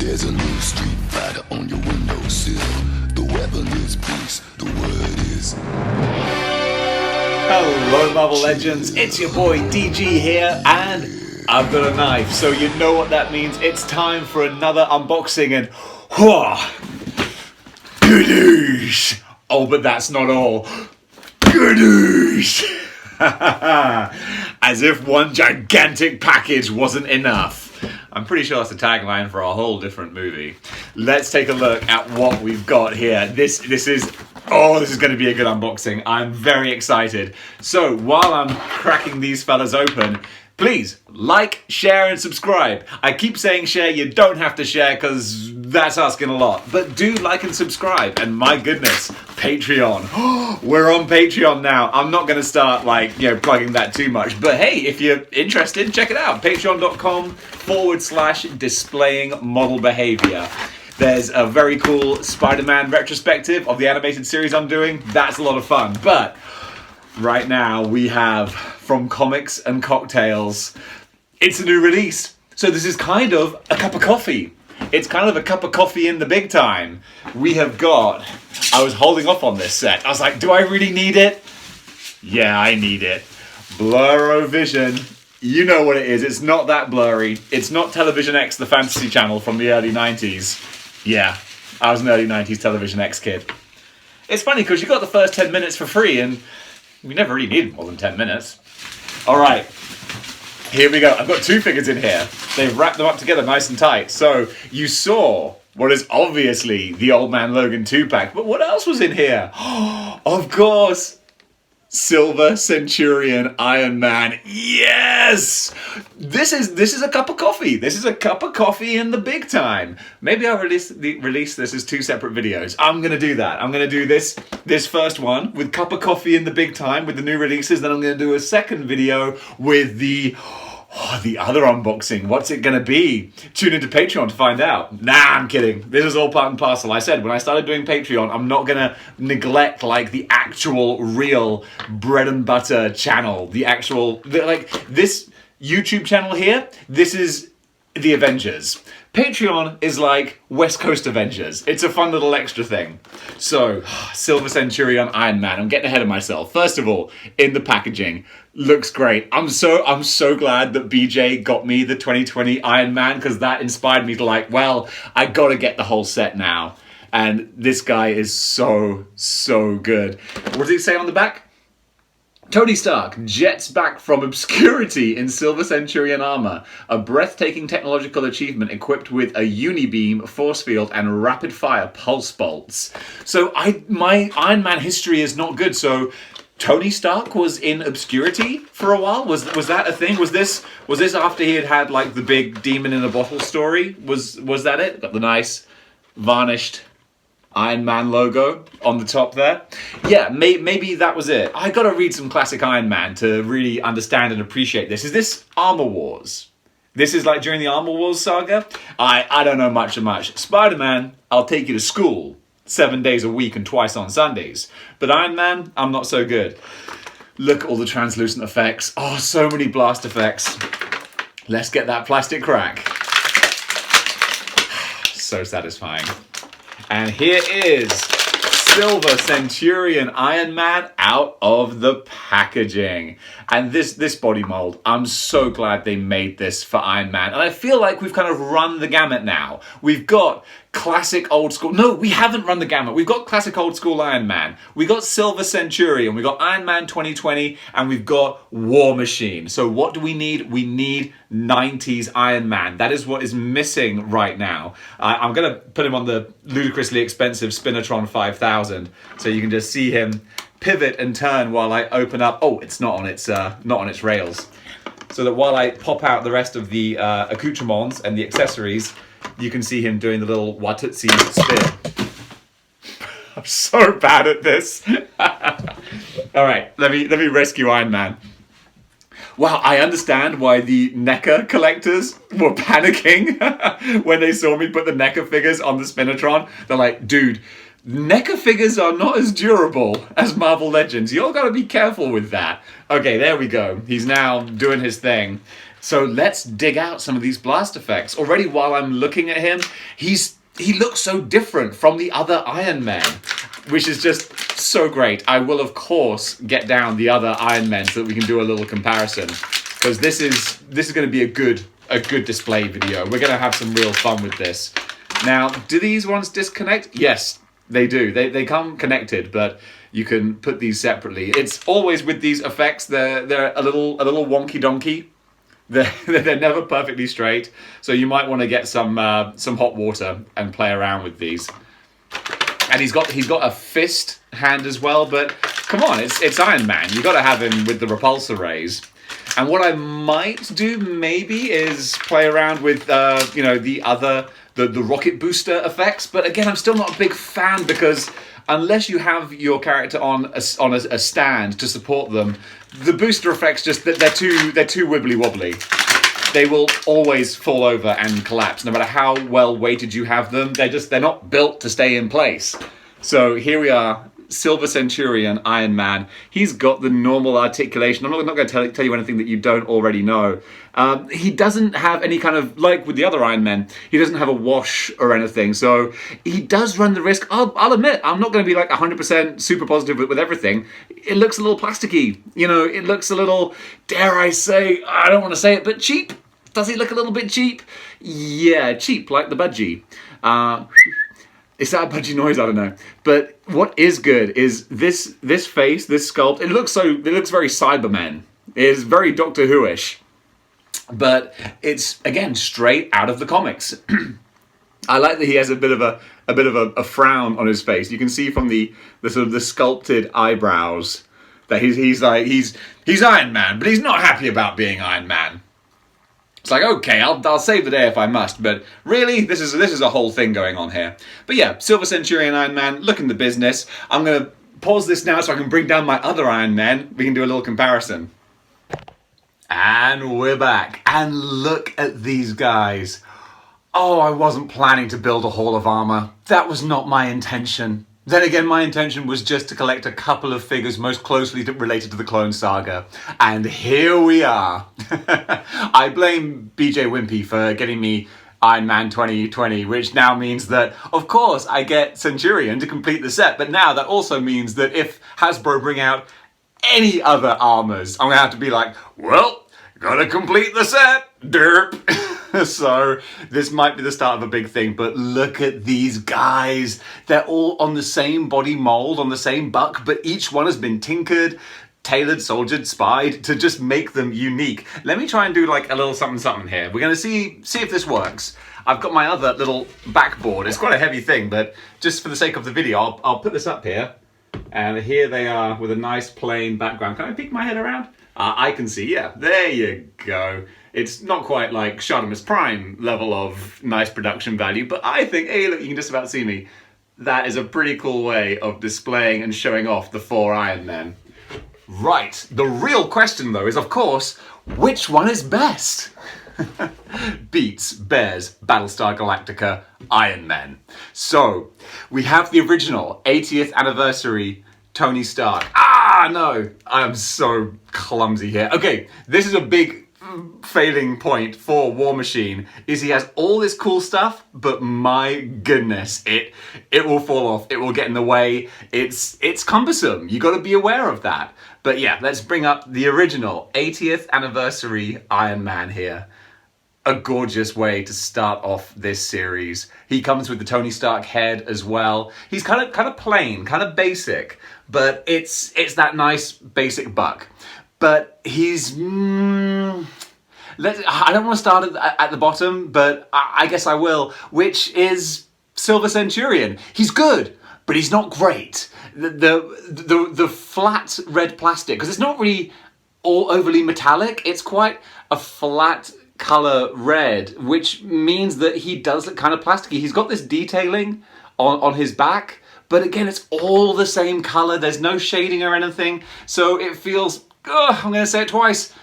There's a new street fighter on your windowsill. The weapon is peace, the word is... Hello Marvel Legends, it's your boy DG here, and I've got a knife, so you know what that means. It's time for another unboxing and... Goodies! Oh, but that's not all. Goodies! As if one gigantic package wasn't enough. I'm pretty sure that's the tagline for a whole different movie. Let's take a look at what we've got here. This is going to be a good unboxing. I'm very excited. So while I'm cracking these fellas open, please like, share, and subscribe. I keep saying share, you don't have to share because that's asking a lot. But do like and subscribe. And my goodness, Patreon. We're on Patreon now. I'm not going to start plugging that too much. But hey, if you're interested, check it out. Patreon.com/displaying model behavior. There's a very cool Spider-Man retrospective of the animated series I'm doing. That's a lot of fun. But right now we have From Comics and Cocktails. It's a new release. So this is kind of a cup of coffee. It's kind of a cup of coffee in the big time. We have got... I was holding off on this set. I was like, do I really need it? Yeah, I need it. Blur-O-Vision. You know what it is. It's not that blurry. It's not Television X, the fantasy channel from the early 90s. Yeah, I was an early 90s Television X kid. It's funny because you got the first 10 minutes for free and you never really needed more than 10 minutes. All right, here we go. I've got two figures in here. They've wrapped them up together nice and tight. So you saw what is obviously the Old Man Logan 2-pack, but what else was in here? Of course, Silver Centurion Iron Man. Yes! This is a cup of coffee. This is a cup of coffee in the big time. Maybe I'll release this as two separate videos. I'm going to do that. I'm going to do this first one with cup of coffee in the big time with the new releases. Then I'm going to do a second video with the other unboxing. What's it going to be? Tune into Patreon to find out. Nah, I'm kidding. This is all part and parcel. I said when I started doing Patreon, I'm not going to neglect the actual real bread and butter channel. This YouTube channel here, this is the Avengers. Patreon is like West Coast Avengers. It's a fun little extra thing. So, Silver Centurion Iron Man. I'm getting ahead of myself. First of all, in the packaging, looks great. I'm so glad that BJ got me the 2020 Iron Man because that inspired me to I gotta get the whole set now. And this guy is so good. What does it say on the back? Tony Stark jets back from obscurity in Silver Centurion armor, a breathtaking technological achievement equipped with a unibeam, force field, and rapid-fire pulse bolts. So my Iron Man history is not good, so Tony Stark was in obscurity for a while? Was that a thing? Was this after he had the big demon in a bottle story? Was that it? Got the nice varnished Iron Man logo on the top there. Yeah, maybe that was it. I gotta read some classic Iron Man to really understand and appreciate this. Is this Armor Wars? This is during the Armor Wars saga? I don't know much. Spider-Man, I'll take you to school 7 days a week and twice on Sundays. But Iron Man, I'm not so good. Look at all the translucent effects. Oh, so many blast effects. Let's get that plastic crack. So satisfying. And here is Silver Centurion Iron Man out of the packaging. And this body mold, I'm so glad they made this for Iron Man. And I feel like we've kind of run the gamut now. We've got classic old school... No, we haven't run the gamut. We've got classic old school Iron Man. We got Silver Centurion. We got Iron Man 2020. And we've got War Machine. So what do we need? We need 90s Iron Man. That is what is missing right now. I'm going to put him on the ludicrously expensive Spinatron 5000. So you can just see him pivot and turn while I open up. Oh, it's not on its rails. So that while I pop out the rest of the accoutrements and the accessories, you can see him doing the little Watutsi spin. I'm so bad at this. All right, let me rescue Iron Man. Wow, I understand why the NECA collectors were panicking when they saw me put the NECA figures on the Spinatron. They're like, dude, NECA figures are not as durable as Marvel Legends. You all gotta be careful with that. Okay, there we go. He's now doing his thing. So let's dig out some of these blast effects. Already while I'm looking at him, he looks so different from the other Iron Men, which is just so great. I will of course get down the other Iron Men so that we can do a little comparison, because this is going to be a good display video. We're going to have some real fun with this. Now, do these ones disconnect? Yes, they do. They come connected, but you can put these separately. It's always with these effects, they're a little wonky donkey. They're never perfectly straight, so you might want to get some hot water and play around with these. And he's got a fist hand as well, but come on, it's Iron Man. You got to have him with the repulsor rays. And what I might do maybe is play around with the rocket booster effects. But again, I'm still not a big fan, because unless you have your character on a stand to support them, the booster effects they're too wibbly wobbly. They will always fall over and collapse, no matter how well weighted you have them. They're not built to stay in place. So here we are, Silver Centurion Iron Man. He's got the normal articulation. I'm not going to tell you anything that you don't already know. He doesn't have any kind of, like with the other Iron Men, he doesn't have a wash or anything. So he does run the risk. I'll admit, I'm not going to be like 100% super positive with everything. It looks a little plasticky. It looks a little, dare I say, I don't want to say it, but cheap. Does he look a little bit cheap? Yeah, cheap, like the budgie. Is that a budgie noise? I don't know. But what is good is this face, this sculpt. It looks very Cybermen. It is very Doctor Who-ish, but it's again straight out of the comics. I like that he has a bit of a frown on his face. You can see from the sort of the sculpted eyebrows that he's Iron Man, but he's not happy about being Iron Man. It's like, okay, I'll save the day if I must, but really, this is a whole thing going on here. But yeah, Silver Centurion Iron Man, looking the business. I'm going to pause this now so I can bring down my other Iron Man. We can do a little comparison. And we're back. And look at these guys. Oh, I wasn't planning to build a Hall of Armor. That was not my intention. Then again, my intention was just to collect a couple of figures most closely related to the Clone Saga. And here we are. I blame BJ Wimpy for getting me Iron Man 2020, which now means that, of course, I get Centurion to complete the set. But now that also means that if Hasbro bring out any other armors, I'm going to have to be like, well, gotta complete the set, derp. So this might be the start of a big thing, but look at these guys. They're all on the same body mold, on the same buck, but each one has been tinkered, tailored, soldiered, spied to just make them unique. Let me try and do like a little something here. We're gonna see if this works. I've got my other little backboard. It's quite a heavy thing, but just for the sake of the video, I'll put this up here. And here they are with a nice plain background. Can I peek my head around? I can see, yeah, there you go. It's not quite like Shartimus Prime level of nice production value, but I think, hey, look, you can just about see me. That is a pretty cool way of displaying and showing off the 4 Iron Men. Right, the real question though is, of course, which one is best? Beats, Bears, Battlestar Galactica, Iron Man. So, we have the original 80th anniversary Tony Stark. No, I'm so clumsy here. Okay, this is a big failing point for War Machine, is he has all this cool stuff, but my goodness, it will fall off, it will get in the way, it's cumbersome, you got to be aware of that. But yeah, let's bring up the original 80th anniversary Iron Man here. A gorgeous way to start off this series. He comes with the Tony Stark head as well. He's kind of plain, kind of basic, but it's that nice basic buck. But he's I don't want to start at the bottom, but I guess I will, which is Silver Centurion. He's good, but he's not great. The flat red plastic, because it's not really all overly metallic, it's quite a flat color red, which means that he does look kind of plasticky. He's got this detailing on his back, but again, it's all the same color. There's no shading or anything, so it feels, I'm going to say it twice,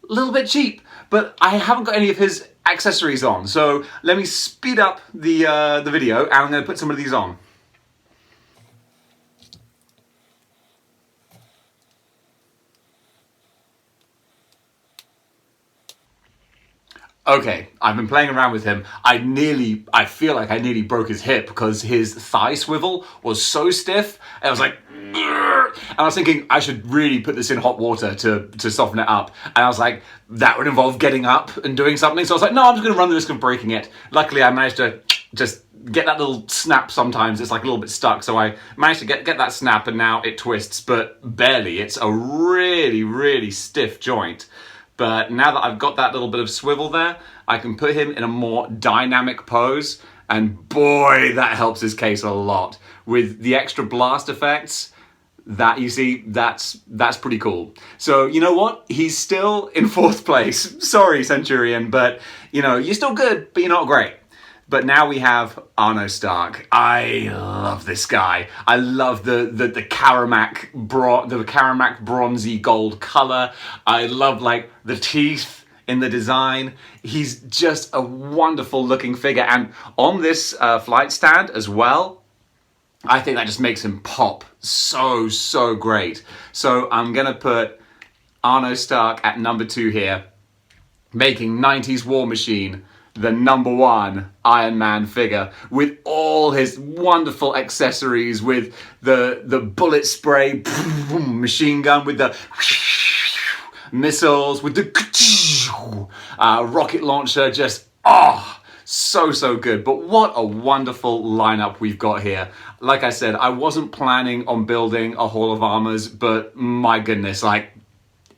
a little bit cheap. But I haven't got any of his accessories on, so let me speed up the video, and I'm going to put some of these on. okay, I've been playing around with him. I feel like I nearly broke his hip because his thigh swivel was so stiff. And I was like, "Grr." And I was thinking I should really put this in hot water to soften it up. And I was like, that would involve getting up and doing something. So I was like, no, I'm just going to run the risk of breaking it. Luckily, I managed to just get that little snap sometimes. It's like a little bit stuck. So I managed to get that snap and now it twists, but barely. It's a really, really stiff joint. But now that I've got that little bit of swivel there, I can put him in a more dynamic pose. And boy, that helps his case a lot. With the extra blast effects, that, you see, that's pretty cool. So, you know what? He's still in 4th place. Sorry, Centurion, but, you know, you're still good, but you're not great. But now we have Arno Stark. I love this guy. I love the Karamak bronzy gold color. I love like the teeth in the design. He's just a wonderful looking figure. And on this flight stand as well, I think that just makes him pop so great. So I'm gonna put Arno Stark at number 2 here, making 90s War Machine the number 1 Iron Man figure with all his wonderful accessories, with the bullet spray machine gun, with the missiles, with the rocket launcher. Just so good. But what a wonderful lineup we've got here. Like I said, I wasn't planning on building a Hall of Armors, but my goodness, like,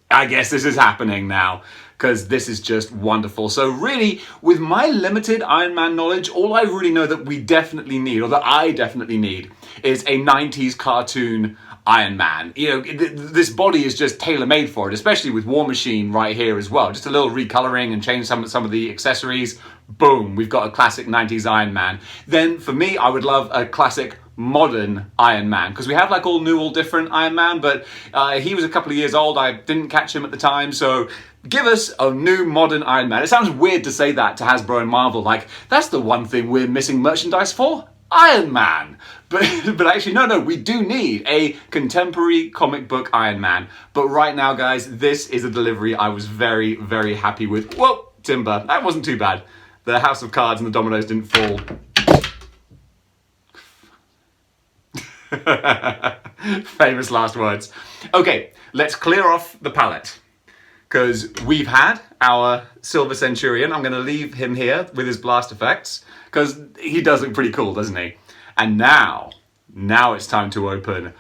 I guess this is happening now, because this is just wonderful. So really, with my limited Iron Man knowledge, all I really know that we definitely need, or that I definitely need, is a 90s cartoon Iron Man. You know, this body is just tailor-made for it, especially with War Machine right here as well. Just a little recoloring and change some of the accessories. Boom, we've got a classic 90s Iron Man. Then for me, I would love a classic modern Iron Man, because we have like all new, all different Iron Man, but he was a couple of years old. I didn't catch him at the time, so give us a new modern Iron Man. It sounds weird to say that to Hasbro and Marvel, like, that's the one thing we're missing merchandise for, Iron Man. But actually, no, we do need a contemporary comic book Iron Man. But right now, guys, this is a delivery I was very, very happy with. Whoa, timber, that wasn't too bad. The house of cards and the dominoes didn't fall. Famous last words. Okay, let's clear off the palette, because we've had our Silver Centurion. I'm going to leave him here with his blast effects, because he does look pretty cool, doesn't he? And now it's time to open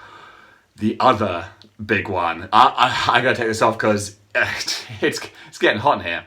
the other big one. I got to take this off because it's getting hot in here.